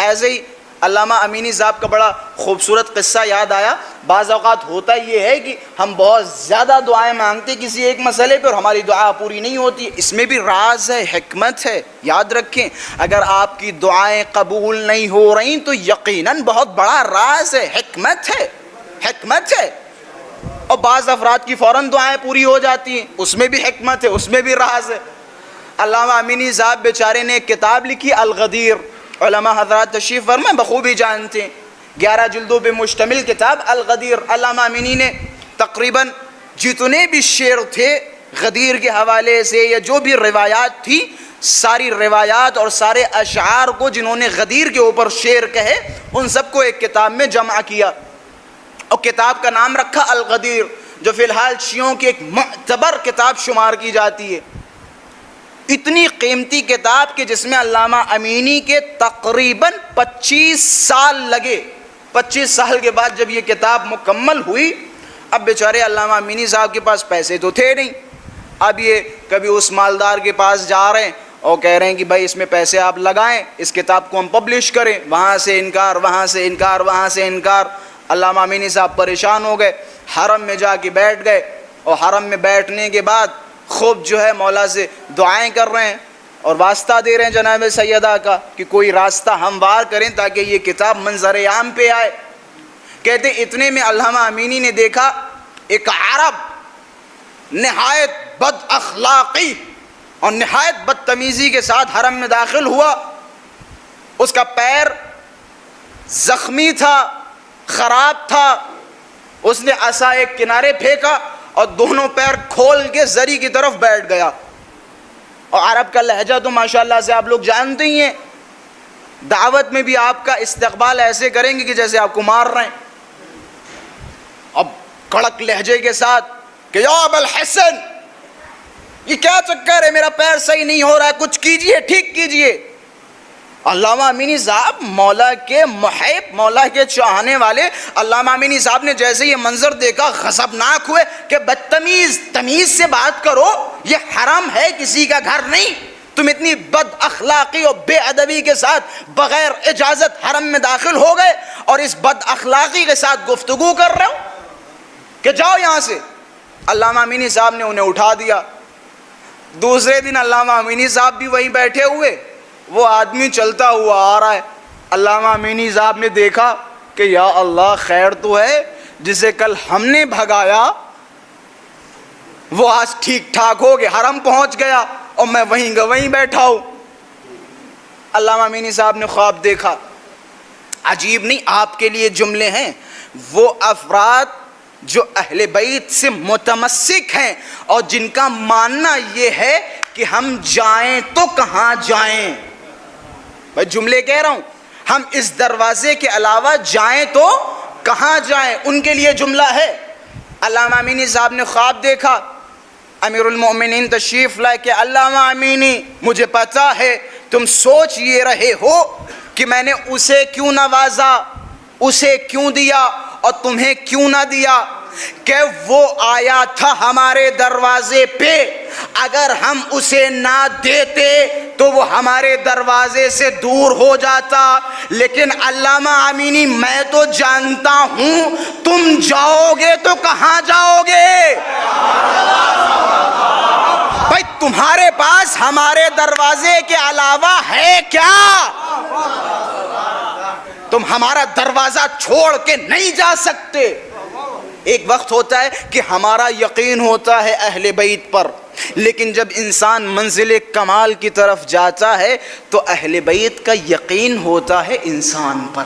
ایسے ہی علامہ امینی صاحب کا بڑا خوبصورت قصہ یاد آیا. بعض اوقات ہوتا یہ ہے کہ ہم بہت زیادہ دعائیں مانگتے کسی ایک مسئلے پہ اور ہماری دعا پوری نہیں ہوتی. اس میں بھی راز ہے, حکمت ہے. یاد رکھیں, اگر آپ کی دعائیں قبول نہیں ہو رہی تو یقیناً بہت بڑا راز ہے, حکمت ہے, حکمت ہے. اور بعض افراد کی فوراً دعائیں پوری ہو جاتی ہیں, اس میں بھی حکمت ہے, اس میں بھی راز ہے. علامہ امینی صاحب بیچارے نے ایک کتاب لکھی الغدیر. علماء حضرات تشریف فرمائیں, بخوبی جانتے ہیں, 11 جلدوں پہ مشتمل کتاب الغدیر. علامہ امینی نے تقریباً جتنے بھی شعر تھے غدیر کے حوالے سے یا جو بھی روایات تھی, ساری روایات اور سارے اشعار کو جنہوں نے غدیر کے اوپر شعر کہے ان سب کو ایک کتاب میں جمع کیا اور کتاب کا نام رکھا الغدیر, جو فی الحال شیعوں کی ایک معتبر کتاب شمار کی جاتی ہے. اتنی قیمتی کتاب کہ جس میں علامہ امینی کے تقریباً 25 سال لگے. 25 سال کے بعد جب یہ کتاب مکمل ہوئی, اب بیچارے علامہ امینی صاحب کے پاس پیسے تو تھے نہیں. اب یہ کبھی اس مالدار کے پاس جا رہے ہیں اور کہہ رہے ہیں کہ بھائی اس میں پیسے آپ لگائیں, اس کتاب کو ہم پبلش کریں. وہاں سے انکار, وہاں سے انکار, وہاں سے انکار. علامہ امینی صاحب پریشان ہو گئے, حرم میں جا کے بیٹھ گئے اور حرم میں بیٹھنے کے بعد خوب جو ہے مولا سے دعائیں کر رہے ہیں اور واسطہ دے رہے ہیں جناب سیدہ کا کہ کوئی راستہ ہموار کریں تاکہ یہ کتاب منظر عام پہ آئے. کہتے اتنے میں علامہ امینی نے دیکھا ایک عرب نہایت بد اخلاقی اور نہایت بدتمیزی کے ساتھ حرم میں داخل ہوا. اس کا پیر زخمی تھا, خراب تھا. اس نے عصا ایک کنارے پھینکا اور دونوں پیر کھول کے زری کی طرف بیٹھ گیا. اور عرب کا لہجہ تو ماشاءاللہ سے آپ لوگ جانتے ہی ہیں, دعوت میں بھی آپ کا استقبال ایسے کریں گے کہ جیسے آپ کو مار رہے ہیں. اب کڑک لہجے کے ساتھ کہ یا ابا الحسن, یہ کیا چکر ہے, میرا پیر صحیح نہیں ہو رہا ہے, کچھ کیجئے, ٹھیک کیجئے. علامہ امینی صاحب مولا کے محب, مولا کے چاہنے والے, علامہ امینی صاحب نے جیسے یہ منظر دیکھا غضبناک ہوئے کہ بدتمیز, تمیز سے بات کرو, یہ حرم ہے, کسی کا گھر نہیں. تم اتنی بد اخلاقی اور بے ادبی کے ساتھ بغیر اجازت حرم میں داخل ہو گئے اور اس بد اخلاقی کے ساتھ گفتگو کر رہے ہو کہ جاؤ یہاں سے. علامہ امینی صاحب نے انہیں اٹھا دیا. دوسرے دن علامہ امینی صاحب بھی وہیں بیٹھے ہوئے, وہ آدمی چلتا ہوا آ رہا ہے. علامہ امینی صاحب نے دیکھا کہ یا اللہ خیر تو ہے, جسے کل ہم نے بھگایا وہ آج ٹھیک ٹھاک ہو گیا, حرم پہنچ گیا اور میں وہیں بیٹھا ہوں. علامہ امینی صاحب نے خواب دیکھا. عجیب نہیں, آپ کے لیے جملے ہیں. وہ افراد جو اہل بیت سے متمسک ہیں اور جن کا ماننا یہ ہے کہ ہم جائیں تو کہاں جائیں, میں جملے کہہ رہا ہوں, ہم اس دروازے کے علاوہ جائیں تو کہاں جائیں, ان کے لیے جملہ ہے. علامہ امینی صاحب نے خواب دیکھا, امیر المؤمنین تشریف لائے کہ علامہ امینی مجھے پتا ہے تم سوچ یہ رہے ہو کہ میں نے اسے کیوں نوازا, اسے کیوں دیا اور تمہیں کیوں نہ دیا, کہ وہ آیا تھا ہمارے دروازے پہ, اگر ہم اسے نہ دیتے تو وہ ہمارے دروازے سے دور ہو جاتا. لیکن علامہ امینی میں تو جانتا ہوں تم جاؤ گے تو کہاں جاؤ گے, بھائی تمہارے پاس ہمارے دروازے کے علاوہ ہے کیا, تم ہمارا دروازہ چھوڑ کے نہیں جا سکتے. ایک وقت ہوتا ہے کہ ہمارا یقین ہوتا ہے اہل بیت پر, لیکن جب انسان منزل کمال کی طرف جاتا ہے تو اہل بیت کا یقین ہوتا ہے انسان پر.